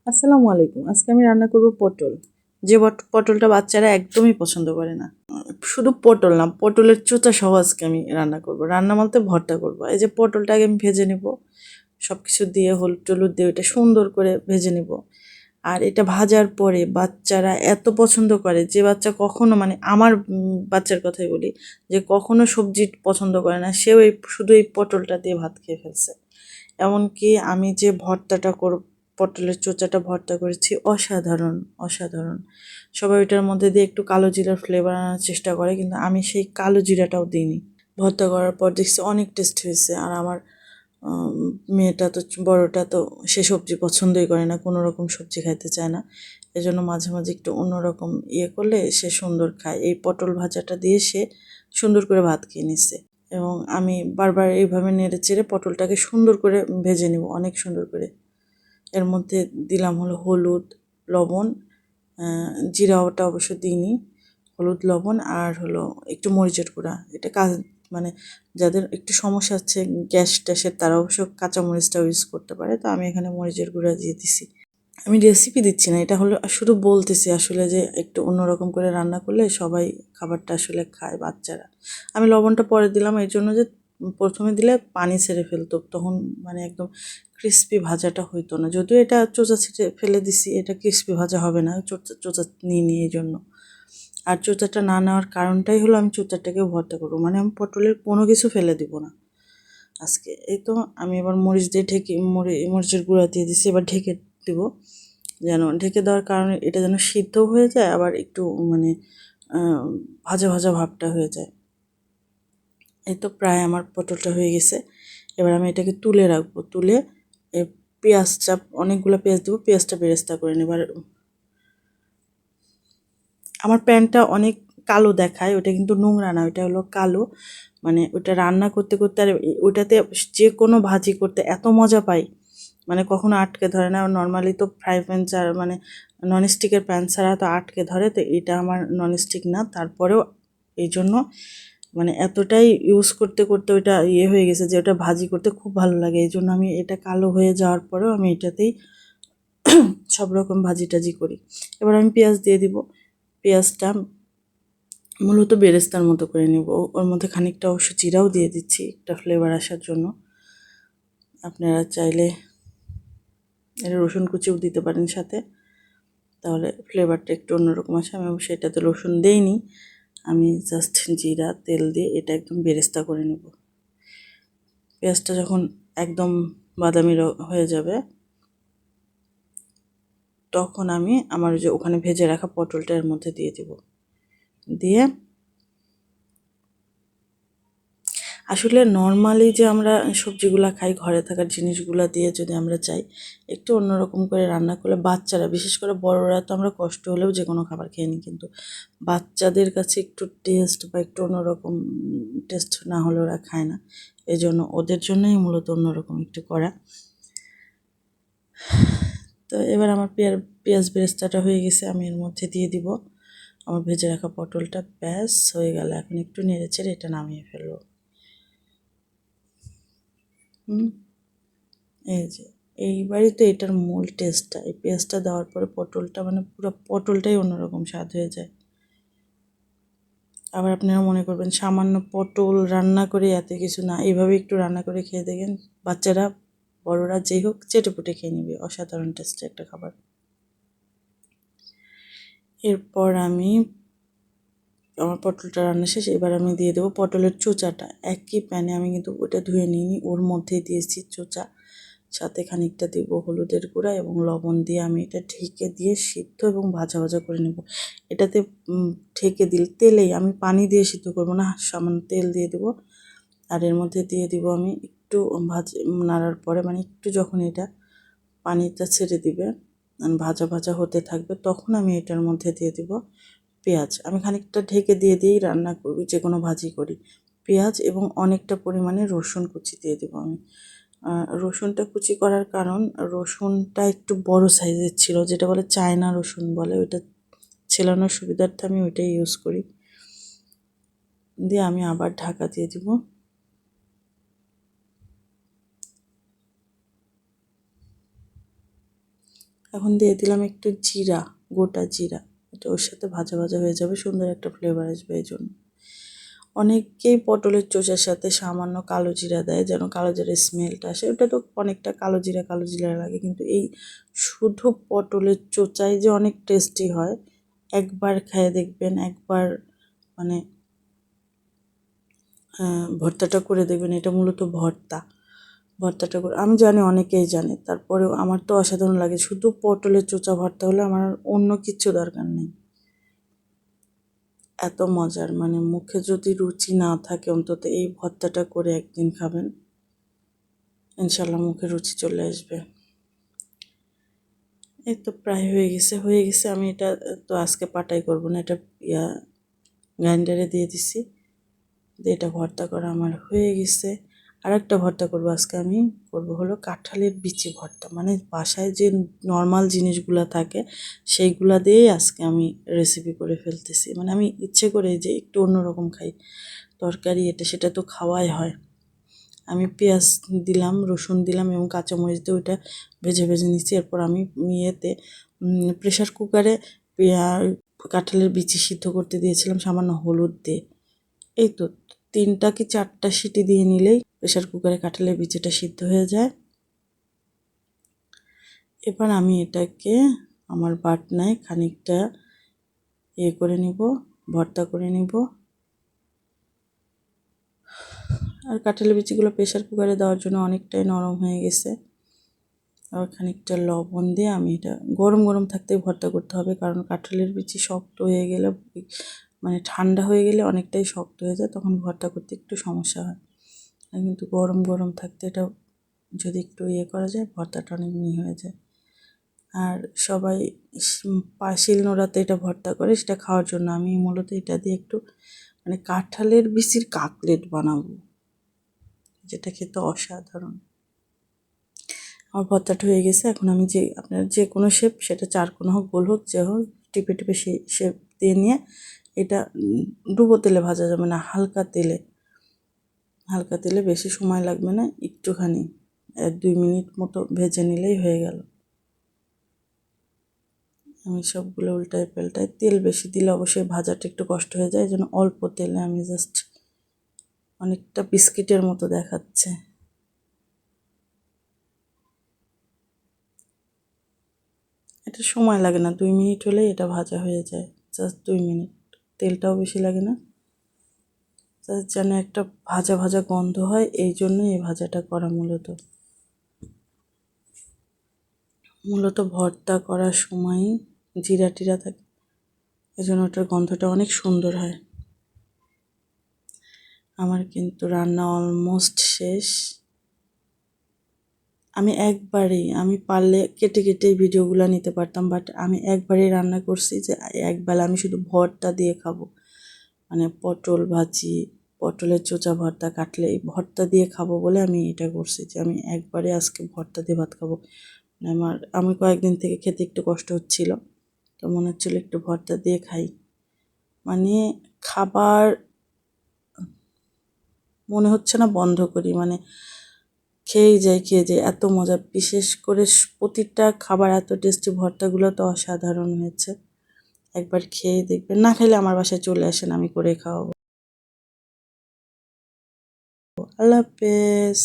আসসালামু আলাইকুম। আজকে আমি রান্না করব পটল। যে পটলটা বাচ্চারা একদমই পছন্দ করে না। শুধু পটল না, পটলের চোচা সহ আজকে আমি রান্না করব। রান্না বলতে ভর্তা করব। এই যে পটলটাকে আমি ভেজে নিব, সব কিছু দিয়ে হলুদ টলুদ দিয়ে এটা সুন্দর করে ভেজে নিব। আর এটা ভাজার পরে বাচ্চারা এত পছন্দ করে, যে বাচ্চা কখনো মানে আমার বাচ্চার কথাই বলি, যে কখনো সবজি পছন্দ করে না, সেও এই শুধু এই পটলটা দিয়ে ভাত খেয়ে ফেলছে। এমনকি আমি যে ভর্তাটা পটলের চোচাটা ভর্তা করেছি, অসাধারণ অসাধারণ। সবাই ওইটার মধ্যে দিয়ে একটু কালো জিরার ফ্লেভার আনার চেষ্টা করে, কিন্তু আমি সেই কালো জিরাটাও দিইনি। ভর্তা করার পর দেখছি অনেক টেস্ট হয়েছে। আর আমার মেয়েটা তো, বড়টা তো, সে সবজি পছন্দই করে না, কোনো রকম সবজি খাইতে চায় না। এজন্য মাঝে মাঝে একটু অন্যরকম করলে সে সুন্দর খায়। এই পটল ভাজাটা দিয়ে সে সুন্দর করে ভাত খেয়ে নিচ্ছে। এবং আমি বারবার এইভাবে নেড়ে চেড়ে পটলটাকে সুন্দর করে ভেজে নিব, অনেক সুন্দর করে। এর মধ্যে দিলাম হলো হলুদ, লবণ, জিরাটা অবশ্য দিইনি, হলুদ লবণ আর হলো একটু মরিচের গুঁড়া। এটা মানে যাদের একটু সমস্যা আছে গ্যাস ট্যাসের, তারা অবশ্য কাঁচা মরিচটাও ইউজ করতে পারে। তো আমি এখানে মরিচের গুঁড়া দিয়ে দিছি। আমি রেসিপি দিচ্ছি না, এটা হলো শুধু বলতেছি আসলে যে একটু অন্যরকম করে রান্না করলে সবাই খাবারটা আসলে খায় বাচ্চারা। আমি লবণটা পরে দিলাম এই জন্য যে প্রথমে দিলে পানি ছেড়ে ফেলতো, তখন মানে একদম ক্রিস্পি ভাজাটা হইতো না। যদিও এটা চোচা ছিটে ফেলে দিছি, এটা ক্রিস্পি ভাজা হবে না, চোচা নিয়ে এই জন্য। আর চোচাটা না নেওয়ার কারণটাই হলো আমি চোচাটাকেও ভর্তা করবো, মানে আমি পটলের কোনো কিছু ফেলে দিব না আজকে। এই তো আমি এবার মরিচ দিয়ে ঢেকে, মরিচের গুঁড়া দিয়ে দিছি, এবার ঢেকে দিব। যেন ঢেকে দেওয়ার কারণে এটা যেন সিদ্ধ হয়ে যায়, আবার একটু মানে ভাজা ভাজা ভাবটা হয়ে যায়। এই তো প্রায় আমার পটলটা হয়ে গেছে। এবার আমি এটাকে তুলে রাখবো, তুলে পেঁয়াজটা, অনেকগুলো পেঁয়াজ দেবো, পেঁয়াজটা বেরেস্তা করে নেব। এবার আমার প্যানটা অনেক কালো দেখায়, ওটা কিন্তু নোংরা না, ওটা হলো কালো। মানে ওটা রান্না করতে করতে আর ওইটাতে যে কোনো ভাজি করতে এত মজা পাই, মানে কখনো আটকে ধরে না। নর্মালি তো ফ্রাই প্যান ছাড়া, মানে ননস্টিকের প্যান ছাড়া তো আটকে ধরে, তো এটা আমার ননস্টিক না, তারপরেও এই জন্য মানে এতটাই ইউজ করতে করতে ওইটা হয়ে গেছে যে ওটা ভাজি করতে খুব ভালো লাগে। এই জন্য আমি এটা কালো হয়ে যাওয়ার পরেও আমি এটাতেই সব রকম ভাজি টাজি করি। এবার আমি পেঁয়াজ দিয়ে দিব। পেঁয়াজটা মূলত বেরেস্তার মতো করে নিব, ওর মধ্যে খানিকটা অবশ্য জিরাও দিয়ে দিচ্ছি একটা ফ্লেভার আসার জন্য। আপনারা চাইলে এটা রসুন কুচিও দিতে পারেন সাথে, তাহলে ফ্লেভারটা একটু অন্যরকম আসে। আমি অবশ্যই এটাতে রসুন দেইনি, আমি জাস্ট জিরা তেল দিয়ে এটা একদম বেরেস্তা করে নেব। পেঁয়াজটা যখন একদম বাদামি হয়ে যাবে, তখন আমি আমার যে ওখানে ভেজে রাখা পটলটা এর মধ্যে দিয়ে দিব। দিয়ে আসলে নর্মালি যে আমরা সবজিগুলা খাই, ঘরে থাকার জিনিসগুলা দিয়ে যদি আমরা চাই একটু অন্যরকম করে রান্না করলে, বাচ্চারা, বিশেষ করে বড়রা তো আমরা কষ্ট হলেও যে কোনো খাবার খেয়ে নিই, কিন্তু বাচ্চাদের কাছে একটু টেস্ট বা একটু অন্যরকম টেস্ট না হলে ওরা খায় না। এই জন্য ওদের জন্যই মূলত অন্যরকম একটু করা। তো এবার আমার পেঁয়াজ বেরেস্তাটা হয়ে গেছে, আমি এর মধ্যে দিয়ে দিব আমার ভেজে রাখা পটলটা। ব্যাস হয়ে গেল। এখন একটু নেড়ে চেড়ে এটা নামিয়ে ফেলবো। এই যে এইবারই তো এটার মূল টেস্টটা, এই পেঁয়াজটা দেওয়ার পরে পটলটা, মানে পুরো পটলটাই অন্যরকম স্বাদ হয়ে যায়। আবার আপনারা মনে করবেন সামান্য পটল রান্না করে এত কিছু না, এইভাবে একটু রান্না করে খেয়ে দেখেন, বাচ্চারা বড়রা যেই হোক চেটেপুটে খেয়ে নেবে। অসাধারণ টেস্টের একটা খাবার। এরপর আমার পটলটা রান্না শেষ, এবার আমি দিয়ে দেবো পটলের চোচাটা। একই প্যানে আমি কিন্তু ওটা ধুয়ে নিইনি, ওর মধ্যেই দিয়েছি চোচা, সাথে খানিকটা দিব হলুদের গুঁড়া এবং লবণ দিয়ে আমি এটা ঢেকে দিয়ে সিদ্ধ এবং ভাজা ভাজা করে নেব। এটাতে ঢেকে দিলে তেলেই, আমি পানি দিয়ে সিদ্ধ করবো না, সামান্য তেল দিয়ে দেবো। আর এর মধ্যে দিয়ে দিব আমি একটু নাড়ার পরে, মানে একটু যখন এটা পানিটা ছেড়ে দিবে, ভাজা ভাজা হতে থাকবে, তখন আমি এটার মধ্যে দিয়ে দিব পেঁয়াজ। আমি খানিকটা ঢেকে দিয়ে দিয়েই রান্না করি, যে কোনো ভাজি করি। পেঁয়াজ এবং অনেকটা পরিমাণে রসুন কুচি দিয়ে দেবো আমি। রসুনটা কুচি করার কারণ, রসুনটা একটু বড় সাইজের ছিল, যেটা বলে চায়না রসুন বলে, ওইটা ছেলানোর সুবিধার্থে আমি ওইটাই ইউজ করি। দিয়ে আমি আবার ঢাকা দিয়ে দিব। এখন দিয়ে দিলাম একটু জিরা, গোটা জিরা। এটা ওর সাথে ভাজা ভাজা হয়ে যাবে, সুন্দর একটা ফ্লেভার আসবে এই জন্য। অনেকেই পটলের চোষার সাথে সামান্য কালো জিরা দেয় যেন কালো জিরার স্মেলটা আসে। ওটা তো অনেকটা কালো জিরা লাগে, কিন্তু এই শুধু পটলের চোচাই যে অনেক টেস্টি হয়, একবার খেয়ে দেখবেন, একবার মানে ভর্তাটা করে দেখবেন। এটা মূলত ভর্তাটা করে আমি জানি অনেকেই জানে, তারপরেও আমার তো অসাধারণ লাগে। শুধু পটলের চোচা ভর্তা হলে আমার আর অন্য কিচ্ছু দরকার নেই, এত মজার। মানে মুখে যদি রুচি না থাকে অন্তত এই ভর্তাটা করে একদিন খাবেন, ইনশাল্লাহ মুখে রুচি চলে আসবে। এই তো প্রায় হয়ে গেছে। আমি এটা তো আজকে পাটাই করব না, এটা গ্রাইন্ডারে দিয়ে দিছি। দিয়ে এটা ভর্তা করা আমার হয়ে গেছে। আর একটা ভর্তা করব আজকে, আমি করব হলো কাঁঠালের বিচি ভর্তা। মানে বাসায় যে নর্মাল জিনিসগুলো থাকে সেইগুলা দিয়েই আজকে আমি রেসিপি করে ফেলতেছি। মানে আমি ইচ্ছে করে যে একটু অন্যরকম খাই, তরকারি এটা সেটা তো খাওয়াই হয়। আমি পেঁয়াজ দিলাম, রসুন দিলাম এবং কাঁচামরিচ দিয়ে ওইটা ভেজে নিচ্ছি। এরপর আমি প্রেশার কুকারে কাঁঠালের বিচি সিদ্ধ করতে দিয়েছিলাম সামান্য হলুদ দিয়ে। এই তো 3টা কি 4টা সিটি দিয়ে নিলেই প্রেশার কুকারে কাঁঠালের বিচিটা সিদ্ধ হয়ে যায়। এবার আমি এটাকে আমার বাটনায় খানিকটা করে নিব, ভর্তা করে নিব। আর কাঁঠালের বিচিগুলো প্রেশার কুকারে দেওয়ার জন্য অনেকটাই নরম হয়ে গেছে। আর খানিকটা লবণ দিয়ে আমি এটা গরম গরম থাকতেই ভর্তা করতে হবে, কারণ কাঁঠালের বিচি শক্ত হয়ে গেলে, মানে ঠান্ডা হয়ে গেলে অনেকটাই শক্ত হয়ে যায়, তখন ভর্তা করতে একটু সমস্যা হয়। আর কিন্তু গরম গরম থাকতে এটা যদি একটু করা যায়, ভর্তাটা অনেক মিহি হয়ে যায়। আর সবাই শিলনোড়াতে এটা ভর্তা করে, সেটা খাওয়ার জন্য। আমি মূলত এটা দিয়ে একটু মানে কাঁঠালের বিচির কাকলেট বানাবো, যেটা খেতে অসাধারণ। আমার ভর্তাটা হয়ে গেছে। এখন আমি আপনার যে কোনো শেপ, সেটা চারকোনা হোক, গোল হোক, যে হোক, টিপে সেই শেপ দিয়ে নিয়ে এটা ডুবো তেলে ভাজা যাবে না, হালকা তেলে, বেশি সময় লাগবে না, একটুখানি 1-2 মিনিট মতো ভেজে নিলেই হয়ে গেল। আমি সবগুলো পাল্টাই। তেল বেশি দিলে অবশ্যই ভাজাটা একটু কষ্ট হয়ে যায়, এই জন্য অল্প তেলে আমি জাস্ট, অনেকটা বিস্কিটের মতো দেখাচ্ছে। এটা সময় লাগে না, 2 মিনিট হলেই এটা ভাজা হয়ে যায়, জাস্ট 2 মিনিট। তেলটাও বেশি লাগে না, জাস্ট যেন একটা ভাজা ভাজা গন্ধ হয়, এই জন্যই এই ভাজাটা করা। মূলত ভর্তা করার সময় জিরা টিরা থাকে, এই জন্য ওটার গন্ধটা অনেক সুন্দর হয়। আমার কিন্তু রান্না অলমোস্ট শেষ। আমি পারলে কেটে কেটেই ভিডিওগুলো নিতে পারতাম, বাট আমি একবারেই রান্না করছি, যে একবেলা আমি শুধু ভর্তা দিয়ে খাবো। মানে পটল ভাজি, পটলের চোচা ভর্তা, কাটলে এই ভর্তা দিয়ে খাবো বলে আমি এটা করছি, যে আমি একবারে আজকে ভর্তা দিয়ে ভাত খাবো। মানে আমি কয়েকদিন থেকে খেতে একটু কষ্ট হচ্ছিল, তো মনে হচ্ছিলো একটু ভর্তা দিয়ে খাই। মানে খাবার মনে হচ্ছে না বন্ধ করি, মানে খেয়ে যাই, এত মজা। বিশেষ করে প্রতিটা খাবার এত টেস্টি, ভর্তাগুলো তো অসাধারণ হয়েছে। একবার খেয়ে দেখবেন, না খেলে আমার বাসায় চলে আসেন, আমি করে খাওয়াবো। আল্লাহ হাফেজ।